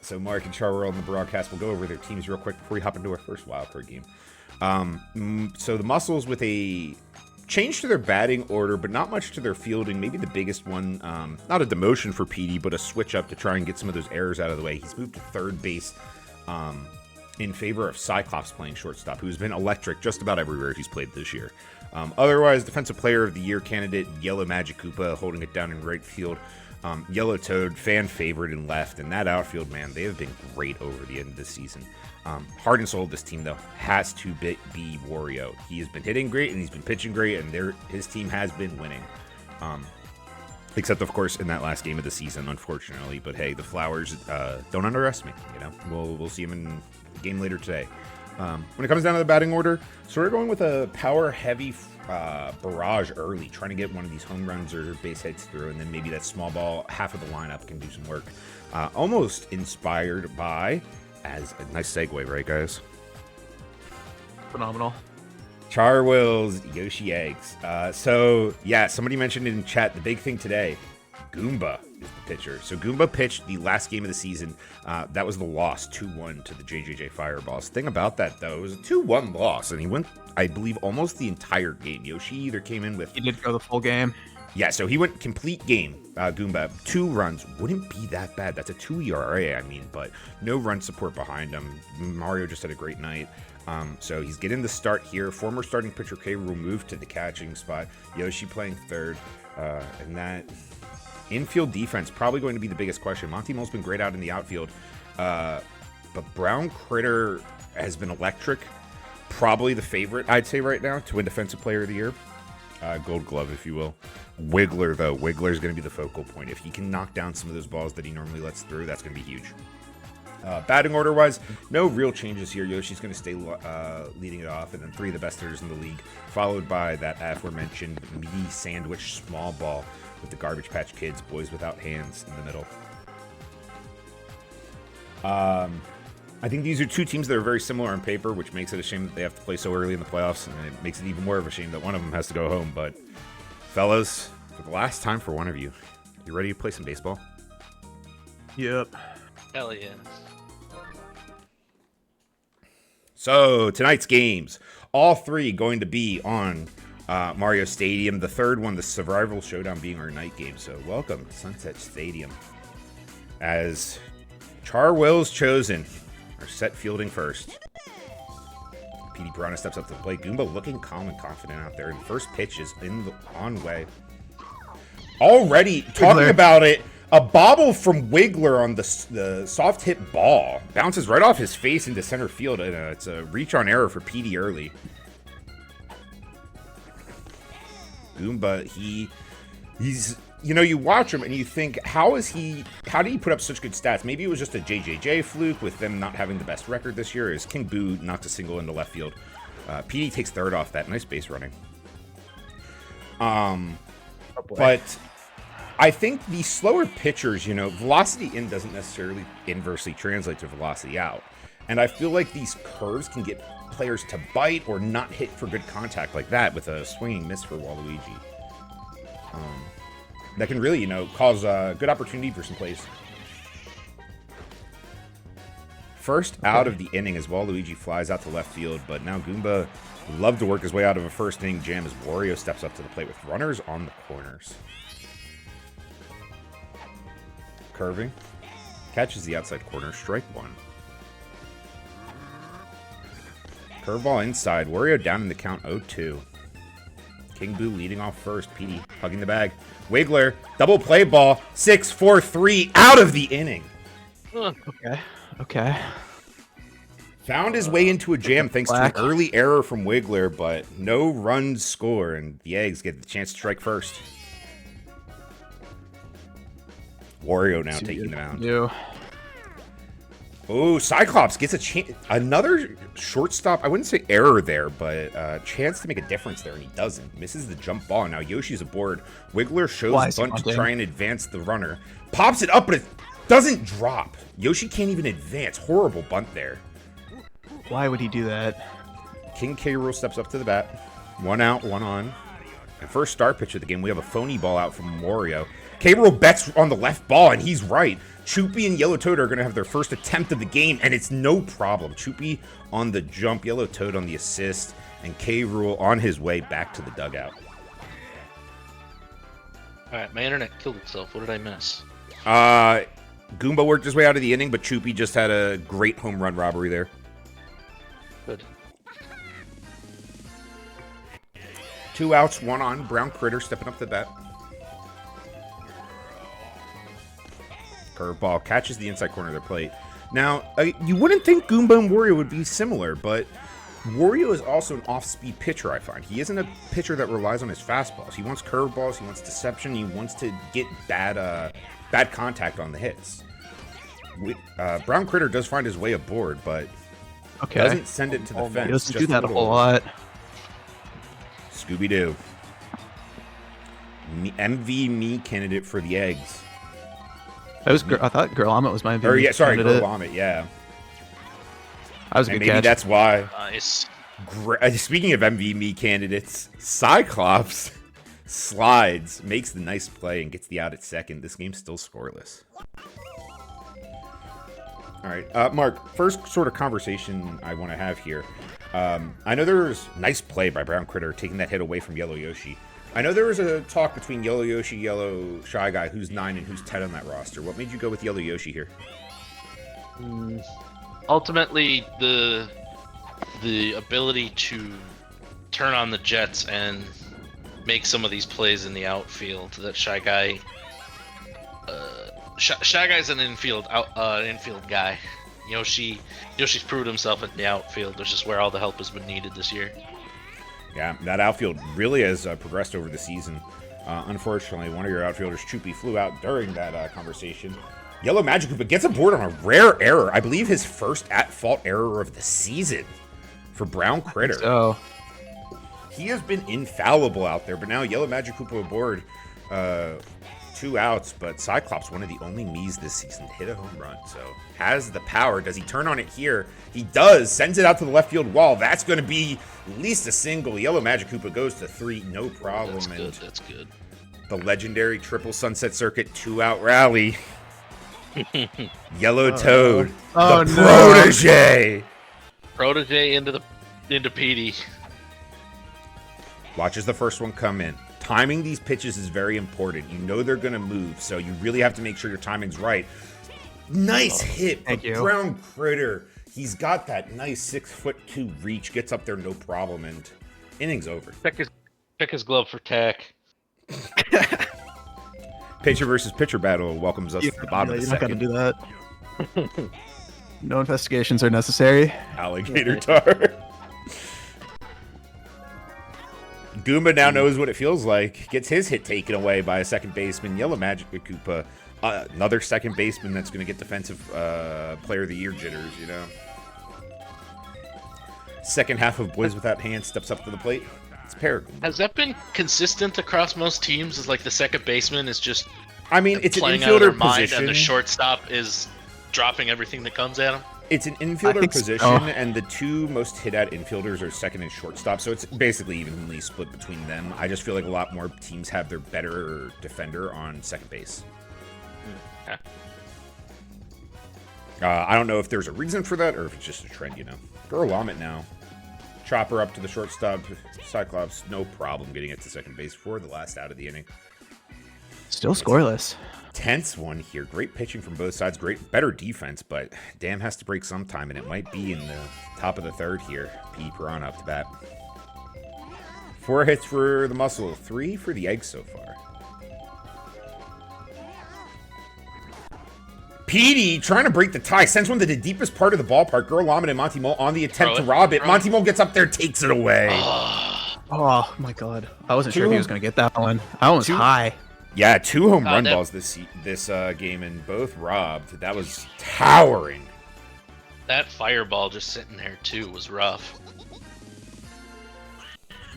So Mark and Charworld in the broadcast will go over their teams real quick before we hop into our first wildcard game. So the Muscles with a change to their batting order, but not much to their fielding. Maybe the biggest one, not a demotion for PD, but a switch up to try and get some of those errors out of the way. He's moved to third base in favor of Cyclops playing shortstop, who's been electric just about everywhere he's played this year. Otherwise, Defensive Player of the Year candidate Yellow Magic Koopa holding it down in right field. Yellow Toad, fan favorite in left, and that outfield, man, they have been great over the end of this season. Heart and soul of this team, though, has to be Wario. He has been hitting great, and he's been pitching great, and his team has been winning. Except, of course, in that last game of the season, unfortunately. But hey, the Flowers, don't underestimate. You know, we'll see him in the game later today. When it comes down to the batting order, so we're going with a power-heavy barrage early, trying to get one of these home runs or base hits through, and then maybe that small ball, half of the lineup can do some work. Almost inspired by, as a nice segue, right, guys? Phenomenal. Charwill's Yoshi Eggs. So, yeah, somebody mentioned in chat, the big thing today, Goomba is the pitcher. So Goomba pitched the last game of the season. That was the loss, 2-1 to the JJJ Fireballs. Thing about that, though, it was a 2-1 loss, and he went, I believe, almost the entire game. Yoshi either came in with... He did go the full game. Yeah, so he went complete game, Goomba. 2 runs. Wouldn't be that bad. That's a 2 ERA, I mean, but no run support behind him. Mario just had a great night. So he's getting the start here. Former starting pitcher K will move to the catching spot. Yoshi playing third. And that infield defense probably going to be the biggest question. Monty Mole's been great out in the outfield. But Brown Kritter has been electric. Probably the favorite, I'd say, right now to win Defensive Player of the Year. Gold Glove, if you will. Wiggler, though. Wiggler's going to be the focal point. If he can knock down some of those balls that he normally lets through, that's going to be huge. Batting order-wise, no real changes here. Yoshi's going to stay leading it off, and then 3 of the best hitters in the league, followed by that aforementioned meaty sandwich small ball with the Garbage Patch Kids, Boys Without Hands, in the middle. I think these are 2 teams that are very similar on paper, which makes it a shame that they have to play so early in the playoffs, and it makes it even more of a shame that one of them has to go home. But, fellas, for the last time for one of you, you ready to play some baseball? Yep. Hell yes. So, tonight's games, all 3 going to be on Mario Stadium. The third one, the Survival Showdown, being our night game. So, welcome to Sunset Stadium. As Charwill's chosen, are set fielding first. PD Piranha steps up to the plate. Goomba looking calm and confident out there. And first pitch is on way. Already talking about it. A bobble from Wiggler on the soft hit ball. Bounces right off his face into center field. And it's a reach on error for PD early. Goomba, he's... You know, you watch him and you think, how did he put up such good stats? Maybe it was just a JJJ fluke with them not having the best record this year. As King Boo knocked a single into left field. PD takes third off that. Nice base running. But I think the slower pitchers, you know, velocity in doesn't necessarily inversely translate to velocity out. And I feel like these curves can get players to bite or not hit for good contact like that with a swinging miss for Waluigi. That can really, you know, cause a good opportunity for some plays. First out of the inning as Waluigi flies out to left field, but now Goomba would love to work his way out of a first inning jam as Wario steps up to the plate with runners on the corners. Curving. Catches the outside corner. Strike 1. Curveball inside. Wario down in the count 0-2. King Boo leading off first. PD hugging the bag. Wiggler, double play ball, 6-4-3 out of the inning. Okay. Found his way into a jam thanks to an early error from Wiggler, but no runs score, and the Eggs get the chance to strike first. Wario now taking the mound. Oh, Cyclops gets a chance. Another shortstop. I wouldn't say error there, but a chance to make a difference there, and he doesn't. Misses the jump ball. Now Yoshi's aboard. Wiggler shows bunt to try and advance the runner. Pops it up, but it doesn't drop. Yoshi can't even advance. Horrible bunt there. Why would he do that? King K. Rool steps up to the bat. 1 out, 1 on. And first start pitch of the game, we have a phony ball out from Wario. K-Rool bets on the left ball, and he's right. Choopy and Yellow Toad are going to have their first attempt of the game, and it's no problem. Choopy on the jump, Yellow Toad on the assist, and K-Rool on his way back to the dugout. Alright, my internet killed itself. What did I miss? Goomba worked his way out of the inning, but Choopy just had a great home run robbery there. Good. 2 outs, 1 on. Brown Kritter stepping up to bat. Curveball catches the inside corner of their plate. Now, you wouldn't think Goomba and Wario would be similar, but Wario is also an off-speed pitcher, I find. He isn't a pitcher that relies on his fastballs. He wants curveballs, he wants deception, he wants to get bad contact on the hits. Brown Kritter does find his way aboard, but doesn't send it to the fence. He doesn't do that a whole lot. Scooby-Doo. MVM candidate for the eggs. I thought Girl Omet was my Or, yeah, sorry, candidate. Girl Omet, yeah. That was a And good maybe catch. that's why. Nice. Speaking of MVM candidates, Cyclops slides, makes the nice play, and gets the out at second. This game's still scoreless. All right, Mark, first sort of conversation I want to have here. I know there was nice play by Brown Kritter taking that hit away from Yellow Yoshi. I know there was a talk between Yellow Yoshi, Yellow Shy Guy, who's 9 and who's 10 on that roster. What made you go with Yellow Yoshi here? Ultimately, the ability to turn on the jets and make some of these plays in the outfield that Shy Guy. Shy Guy's an infield guy. Yoshi's proved himself in the outfield, which is where all the help has been needed this year. Yeah, that outfield really has progressed over the season. Unfortunately, one of your outfielders, Choopy, flew out during that conversation. Yellow Magic Koopa gets aboard on a rare error. I believe his first at-fault error of the season for Brown Kritter. So, He has been infallible out there, but now Yellow Magic Koopa aboard. 2 outs, but Cyclops, one of the only Miis this season to hit a home run, so has the power. Does he turn on it here? He does. Sends it out to the left field wall. That's going to be at least a single. Yellow Magic Koopa goes to 3, no problem. That's good. That's good. The legendary triple Sunset Circuit 2-out rally. Yellow Toad, the protege. Protege into PD. Watches the first one come in. Timing these pitches is very important. You know they're going to move, so you really have to make sure your timing's right. Nice hit. Thank you. Brown Kritter. He's got that nice 6'2" reach. Gets up there no problem, and inning's over. Check his glove for tack. Pitcher versus pitcher battle welcomes us to the bottom of the you're not second. gonna do that. No investigations are necessary. Alligator tar. Goomba now knows what it feels like. Gets his hit taken away by a second baseman. Yellow Magic Koopa, another second baseman that's going to get defensive player of the year jitters, you know. Second half of Boys Without Hands steps up to the plate. It's Paragon. Has that been consistent across most teams? Is like the second baseman is just I mean, it's an playing out of their infielder mind, position. and the shortstop is dropping everything that comes at him? It's an infielder think so. position, and the two most hit-at infielders are second and shortstop, so it's basically evenly split between them. I just feel like a lot more teams have their better defender on second base. Okay. I don't know if there's a reason for that, or if it's just a trend, you know. Girl Omet now. Chopper up to the shortstop. Cyclops, no problem getting it to second base for the last out of the inning. Still scoreless. Tense one here. Great pitching from both sides. Better defense, but damn has to break sometime, and it might be in the top of the third here. P. Piranha up to bat. 4 hits for the Muscle, 3 for the Egg so far. Petey trying to break the tie. Sends one to the deepest part of the ballpark. Girl Omet and Monty Mole on the attempt to rob it. Monty Mole gets up there, takes it away. Oh my god. I wasn't sure if he was going to get that one. That one was high. Yeah, 2 home run that- balls this game, and both robbed. That was towering. That fireball just sitting there too was rough.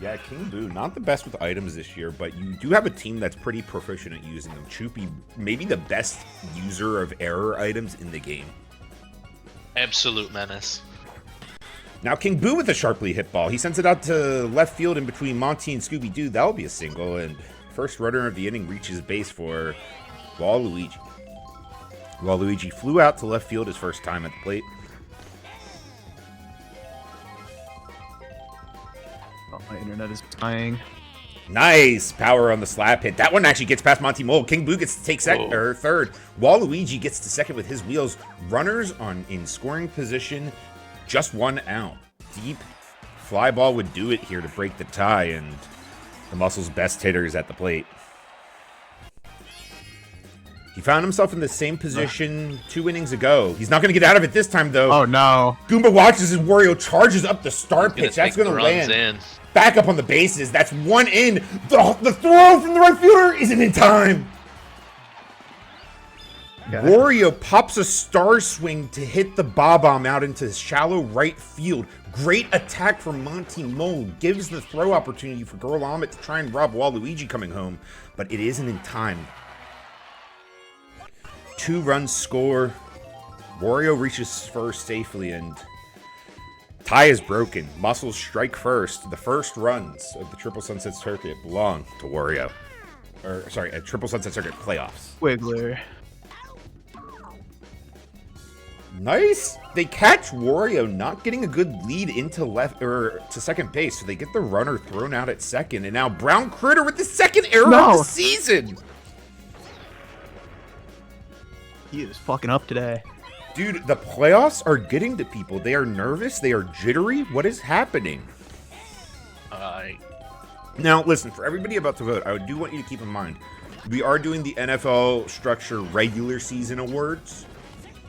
Yeah, King Boo, not the best with items this year, but you do have a team that's pretty proficient at using them. Choopy, maybe the best user of error items in the game. Absolute menace. Now King Boo with a sharply hit ball. He sends it out to left field in between Monty and Scooby-Doo. That'll be a single, and First runner of the inning reaches base for Waluigi. Waluigi flew out to left field his first time at the plate. Oh, my internet is dying. Nice power on the slap hit. That one actually gets past Monty Mole. King Boo gets to take third. Waluigi gets to second with his wheels. Runners in scoring position. Just one out. Deep fly ball would do it here to break the tie, and the Muscles' best hitter is at the plate. He found himself in the same position 2 innings ago. He's not going to get out of it this time, though. Oh, no. Goomba watches as Wario charges up the start pitch. That's going to land. Back up on the bases. That's one in. The throw from the right fielder isn't in time. Wario pops a star swing to hit the bomb out into shallow right field. Great attack from Monty Mole. Gives the throw opportunity for Girl Amit to try and rob Waluigi coming home, but it isn't in time. 2 runs score. Wario reaches first safely, and tie is broken. Muscles strike first. The first runs of the Triple Sunset Circuit belong to Wario. Triple Sunset Circuit playoffs. Wiggler. Nice. They catch Wario not getting a good lead into to second base, so they get the runner thrown out at second, and now Brown Kritter with the second error of the season. He is fucking up today. Dude, the playoffs are getting to people. They are nervous. They are jittery. What is happening? Now, listen, for everybody about to vote, I do want you to keep in mind, we are doing the NFL Structure Regular Season Awards.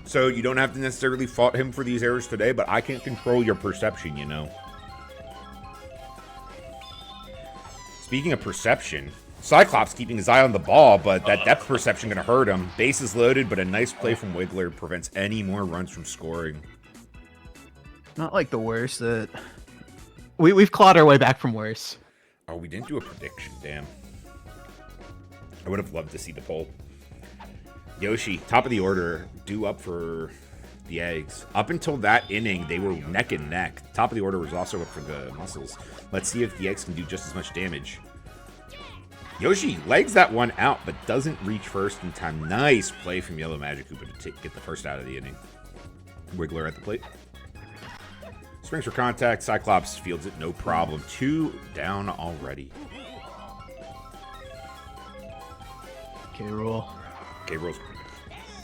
So you don't have to necessarily fault him for these errors today, but I can't control your perception, you know. Speaking of perception, Cyclops keeping his eye on the ball, but that depth perception going to hurt him. Bases loaded, but a nice play from Wiggler prevents any more runs from scoring. Not like the worst that... We've clawed our way back from worse. Oh, we didn't do a prediction, damn. I would have loved to see the poll. Yoshi, top of the order, due up for the eggs. Up until that inning, they were neck and neck. Top of the order was also up for the Muscles. Let's see if the eggs can do just as much damage. Yoshi legs that one out, but doesn't reach first in time. Nice play from Yellow Magic Koopa to get the first out of the inning. Wiggler at the plate. Springs for contact. Cyclops fields it, no problem. 2 down already. K-Rool. K-Rool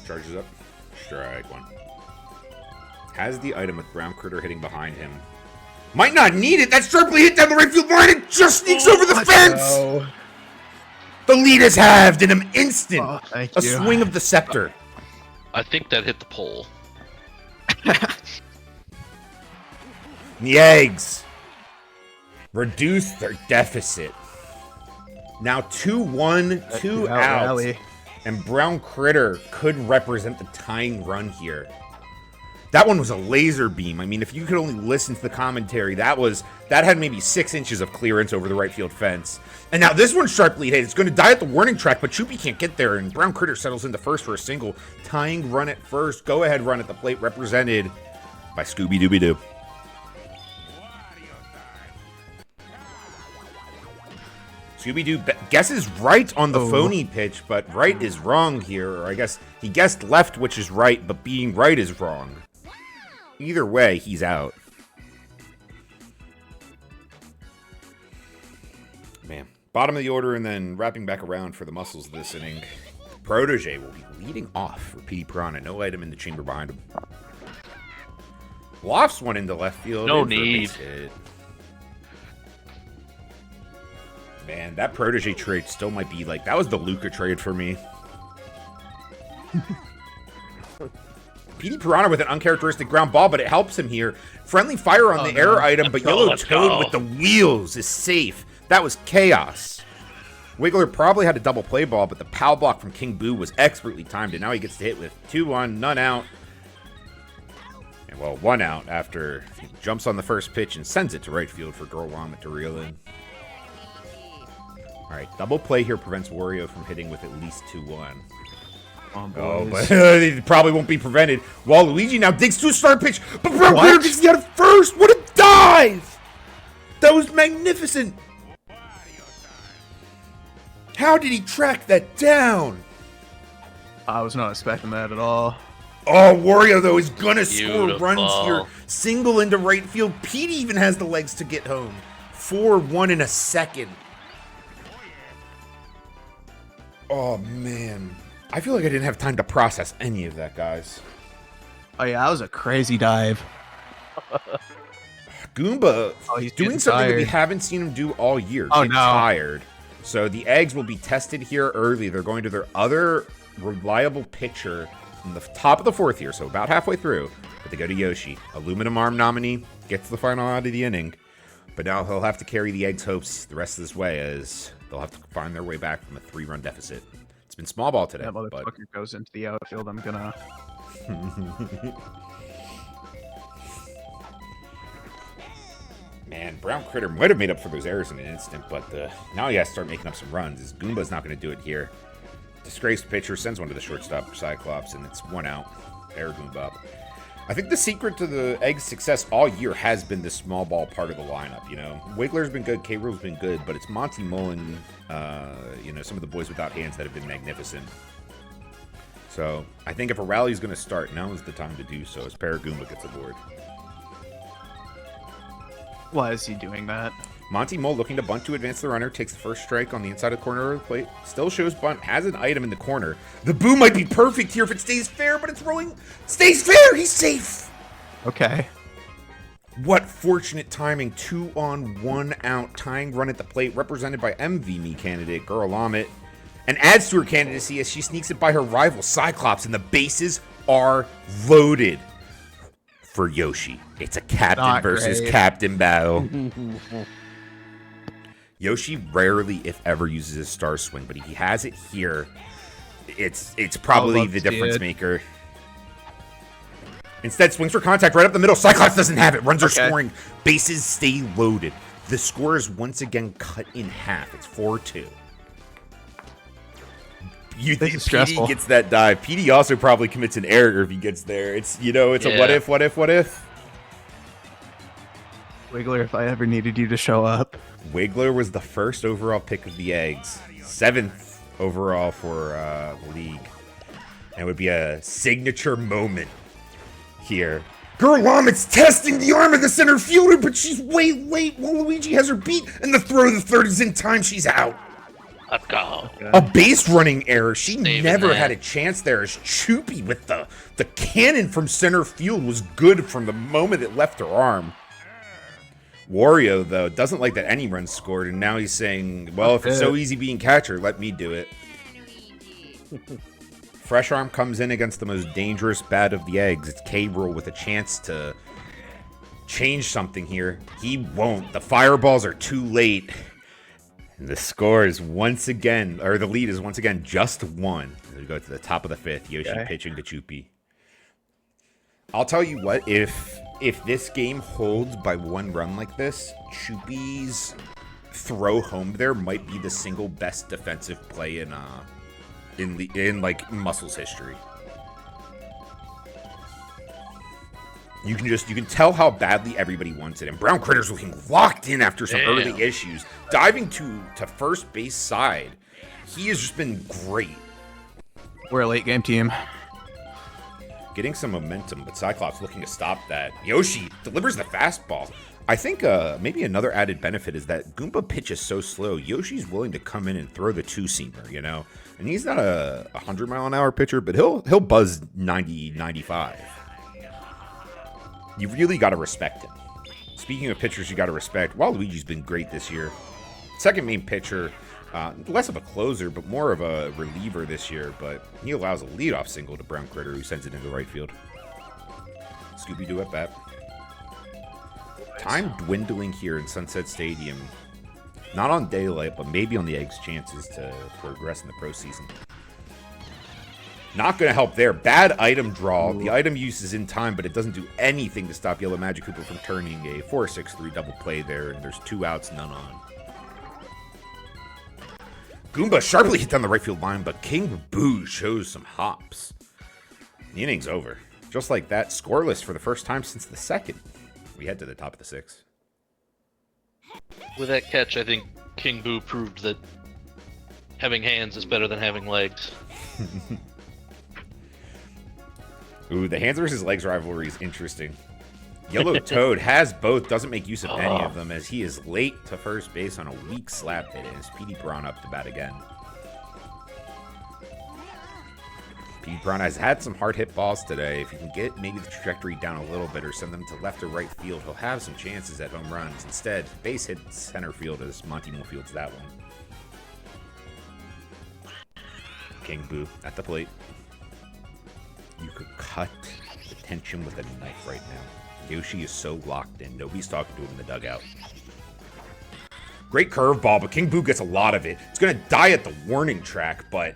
charges up. Strike 1. Has the item with Brown Kritter hitting behind him. Might not need it. That's sharply hit down the right field line. It just sneaks over the fence. The lead is halved in an instant. Oh, thank a you. swing of the scepter. I think that hit the pole. The eggs reduce their deficit. Now 2-1, 2 out. And Brown Kritter could represent the tying run here. That one was a laser beam. I mean, if you could only listen to the commentary, that had maybe 6 inches of clearance over the right field fence. And now this one's sharply hit. It's going to die at the warning track, but Choopy can't get there, and Brown Kritter settles into first for a single. Tying run at first. Go-ahead run at the plate represented by Scooby-Dooby-Doo. Scooby-Doo guesses right on the phony pitch, but right is wrong here. Or I guess he guessed left, which is right, but being right is wrong. Either way, he's out. Man. Bottom of the order and then wrapping back around for the Muscles this inning. Protege will be leading off for Petey Piranha. No item in the chamber behind him. Lofts one into left field. No need. Man, that Protege trade still might be like, that was the Luca trade for me. Petey Piranha with an uncharacteristic ground ball, but it helps him here. Friendly fire on the error item, but Yellow Toad with the wheels is safe. That was chaos. Wiggler probably had a double play ball, but the pow block from King Boo was expertly timed, and now he gets to hit with 2-1, none out. And well, 1 out after he jumps on the first pitch and sends it to right field for Girl Womit to reel in. All right, double play here prevents Wario from hitting with at least 2-1. Oh, but it probably won't be prevented. Waluigi now digs to a start pitch, but Brown Kritter gets out of first. What a dive! That was magnificent. How did he track that down? I was not expecting that at all. Oh, Wario, though, is gonna score Beautiful. runs here. Single into right field. Petey even has the legs to get home. 4-1 in a second. Oh, man. I feel like I didn't have time to process any of that, guys. Oh yeah, that was a crazy dive. Goomba Oh, he's doing getting something that we tired. haven't seen him do all year. Oh, Get no. tired. So the eggs will be tested here early. They're going to their other reliable pitcher in the top of the fourth here, so about halfway through. But they go to Yoshi. Aluminum arm nominee gets the final out of the inning. But now he'll have to carry the eggs' hopes the rest of this way as they'll have to find their way back from a 3-run deficit. It's been small ball today, That but motherfucker goes into the outfield. I'm gonna. man, Brown Kritter might have made up for those errors in an instant, but now he has to start making up some runs. As Goomba's not going to do it here. Disgraced pitcher sends one to the shortstop, Cyclops, and it's 1 out. Air Goomba. I think the secret to the Eggs' success all year has been the small ball part of the lineup, you know. Wiggler's been good, K-Rool's been good, but it's Monty Mullen, you know, some of the boys without hands that have been magnificent. So, I think if a rally's going to start, now is the time to do so as Paragoomba gets aboard. Why is he doing that? Monty Mole looking to bunt to advance the runner, takes the first strike on the inside of the corner of the plate. Still shows bunt, has an item in the corner. The boo might be perfect here if it stays fair, but it's rolling. Stays fair, he's safe. Okay. What fortunate timing. 2 on 1 out. Tying run at the plate, represented by MVMe candidate Girl Amit. And adds to her candidacy as she sneaks it by her rival Cyclops, and the bases are loaded. For Yoshi, it's a captain Not versus great. captain battle. Yoshi rarely, if ever, uses his star swing, but if he has it here, it's probably love the to see difference it. maker. Instead, swings for contact right up the middle. Cyclops doesn't have it. Runs are Okay. scoring. Bases stay loaded. The score is once again cut in half. It's 4-2. You This think is PD stressful. gets that dive. PD also probably commits an error if he gets there. It's, you know, it's a what Yeah. if, what if, what if. Wiggler, if I ever needed you to show up. Wiggler was the first overall pick of the Eggs. 7th overall for the league. And it would be a signature moment here. Gerlamit's testing the arm of the center fielder, but she's way late. Waluigi has her beat, and the throw to the third is in time. She's out. Let's go. A base running error. She Saving never that. had a chance there as Choopy with the cannon from center field was good from the moment it left her arm. Wario, though, doesn't like that any runs scored, and now he's saying, well, if it's so easy being catcher, let me do it. Fresh arm comes in against the most dangerous bat of the Eggs. It's K-Rool with a chance to change something here. He won't. The fireballs are too late. And the score is once again, or the lead is once again just 1. We go to the top of the 5th. Yoshi pitching to Choopy. I'll tell you what, if this game holds by 1 run like this, Choopy's throw home there might be the single best defensive play in like Muscle's history. You can tell how badly everybody wants it, and Brown Kritter's looking locked in after some early issues, diving to first base side. He has just been great, We're a late game team. getting some momentum. But Cyclops looking to stop that. Yoshi delivers the fastball. I think maybe another added benefit is that Goomba pitches so slow. Yoshi's willing to come in and throw the 2-seamer, you know, and he's not a 100-mile-an-hour pitcher, but he'll buzz 90, 95. You really got to respect him. Speaking of pitchers you got to respect, Waluigi's been great this year. Second main pitcher, less of a closer, but more of a reliever this year, but he allows a leadoff single to Brown Kritter, who sends it into right field. Scooby-Doo at bat. Time dwindling here in Sunset Stadium. Not on daylight, but maybe on the Eggs' chances to progress in the pro season. Not going to help there. Bad item draw. The item use is in time, but it doesn't do anything to stop Yellow Magic Koopa from turning a 4-6-3 double play there, and there's 2 outs, none on. Goomba sharply hit down the right field line, but King Boo shows some hops. The inning's over. Just like that, scoreless for the first time since the second. We head to the top of the 6th. With that catch, I think King Boo proved that having hands is better than having legs. Ooh, the hands versus legs rivalry is interesting. Yellow Toad has both, doesn't make use of any of them, as he is late to first base on a weak slap hit, and it's Petey Braun up to bat again. Petey Braun has had some hard hit balls today. If he can get maybe the trajectory down a little bit or send them to left or right field, he'll have some chances at home runs. Instead, base hit center field as Monty Mo fields that one. King Boo at the plate. You could cut the tension with a knife right now. Yoshi is so locked in. Nobody's talking to him in the dugout. Great curveball, but King Boo gets a lot of it. It's going to die at the warning track, but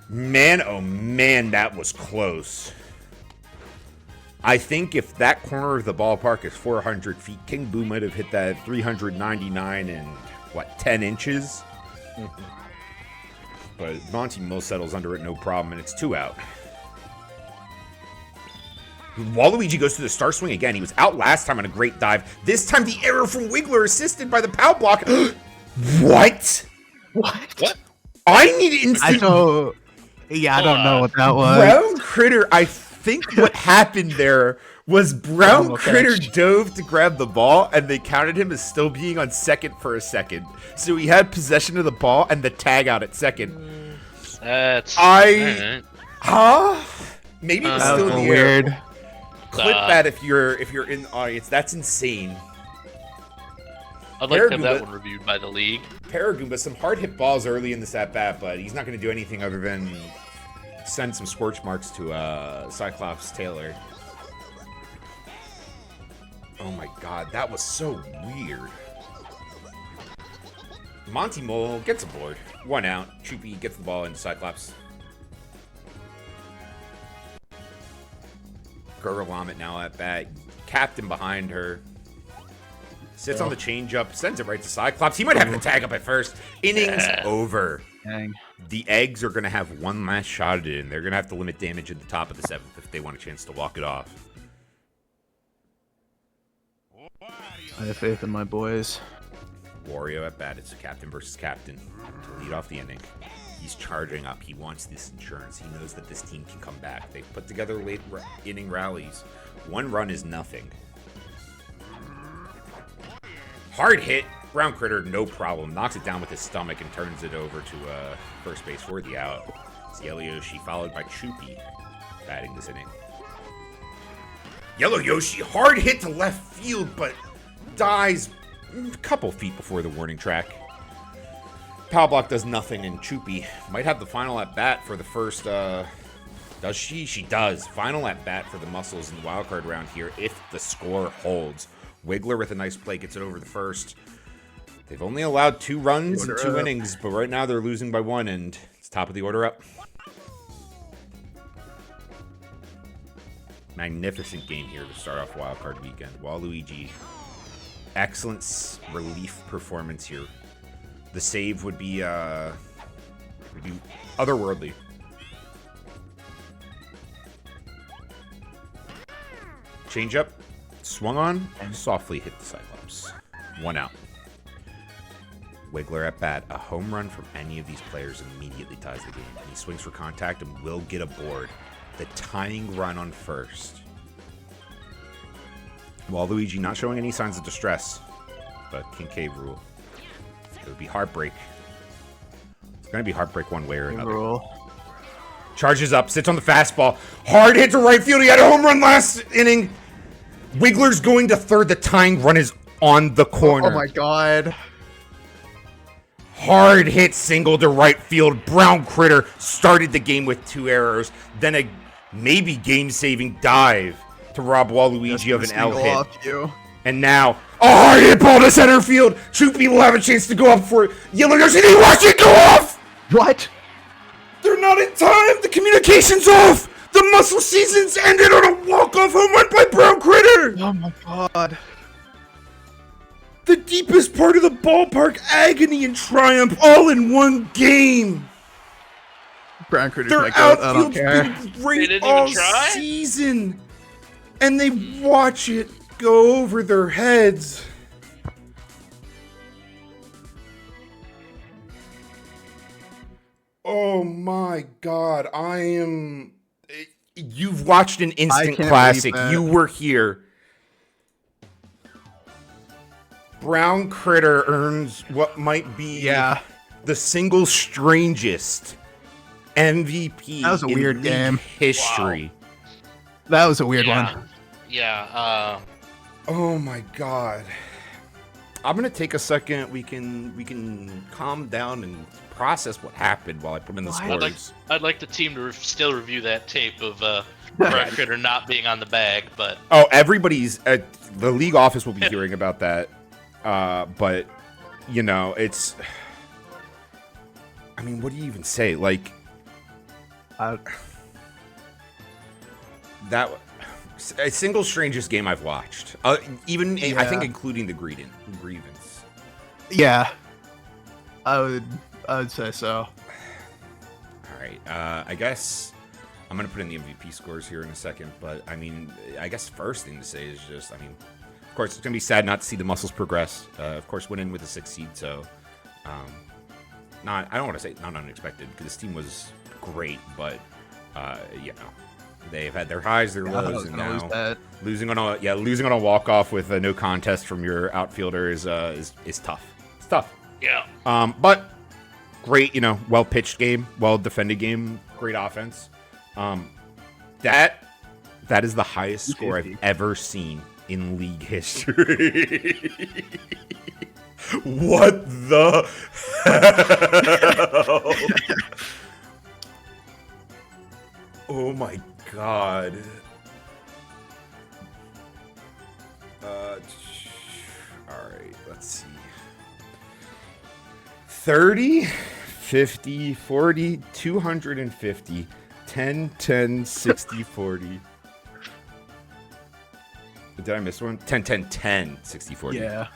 man, oh man, that was close. I think if that corner of the ballpark is 400 feet, King Boo might have hit that 399 and, what, 10 inches? But Monty Mo settles under it no problem, and it's 2 out. Waluigi goes to the star swing again. He was out last time on a great dive. This time the error from Wiggler assisted by the pow block. What? What? I need instant... I don't know what that was. Brown Kritter, I think what happened there was Brown Kritter dove to grab the ball, and they counted him as still being on second for a second. So he had possession of the ball and the tag out at second. That's... Huh? Maybe it was still in the weird. air. Clip that if you're in the audience. That's insane. I'd like to have that one reviewed by the league. Paragoomba, some hard hit balls early in this at bat, but he's not going to do anything other than send some scorch marks to Cyclops Taylor. Oh my god, that was so weird. Monty Mole gets aboard. 1 out. Choopy gets the ball into Cyclops. Gurlamet now at bat. Captain behind her. Sits on the changeup. Sends it right to Cyclops. He might have the tag up at first. Innings over. Dang. The Eggs are going to have one last shot at it, and they're going to have to limit damage at the top of the 7th if they want a chance to walk it off. I have faith in my boys. Wario at bat. It's a captain versus captain to lead off the inning. He's charging up. He wants this insurance. He knows that this team can come back. They've put together late inning rallies. 1 run is nothing. Hard hit. Brown Kritter, no problem. Knocks it down with his stomach and turns it over to first base for the out. It's Yellow Yoshi followed by Choopy batting this inning. Yellow Yoshi, hard hit to left field, but dies a couple feet before the warning track. Power block does nothing, and Choopy might have the final at bat for the first. Does she? She does. Final at bat for the Muscles in the wild card round here if the score holds. Wiggler with a nice play gets it over the first. They've only allowed 2 runs in 2 innings, but right now they're losing by 1, and it's top of the order up. Magnificent game here to start off wild card weekend. Waluigi, excellent relief performance here. The save would be otherworldly. Changeup, swung on, and softly hit the Cyclops. 1 out. Wiggler at bat. A home run from any of these players immediately ties the game. He swings for contact and will get aboard. The tying run on first. Waluigi not showing any signs of distress, but Kincaid rule. It would be heartbreak. It's going to be heartbreak one way or another. Charges up, sits on the fastball. Hard hit to right field. He had a home run last inning. Wiggler's going to third. The tying run is on the corner. Oh my god. Hard hit single to right field. Brown Kritter started the game with 2 errors. Then a maybe game-saving dive to rob Waluigi of an L hit. And now, a hard hit ball to center field. Choopy will have a chance to go up for it. Yellow Yoshi, they watch it go off! What? They're not in time! The communication's off! The Muscle season's ended on a walk-off home run by Brown Kritter! Oh my god. The deepest part of the ballpark, agony and triumph, all in one game. Brown Kritter's Their my goat, I don't outfield's care. been great all season, and they watch it go over their heads. Oh my god, I am. You've watched an instant can't classic. believe that. You were here. Brown Kritter earns what might be the single strangest MVP That was a in weird league game. history. That was a weird one. Yeah. Oh my god. I'm gonna take a second. We can calm down and process what happened while I put in the scores. I'd like the team to still review that tape of Brown Kritter not being on the bag, but Oh, everybody's the league office will be hearing about that. But you know, it's. I mean, what do you even say? Like that. A single strangest game I've watched. Even I think including the grievance. Yeah, I would say so. All right. I guess I'm gonna put in the MVP scores here in a second, but I mean, I guess first thing to say is just, I mean, of course, it's gonna be sad not to see the muscles progress. Of course, went in with a 6 seed, so I don't want to say not unexpected because this team was great, but you know. They've had their highs, their lows, and now losing on a walk off with a no contest from your outfielder is tough. It's tough. yeah. But great, you know, well pitched game, well defended game, great offense. That is the highest score I've ever seen in league history. What the hell? Oh my god. Alright, let's see. 30, 50, 40, 250, 10, 10, 60, 40. Did I miss one? 10, 10, 10, 60, 40. Yeah.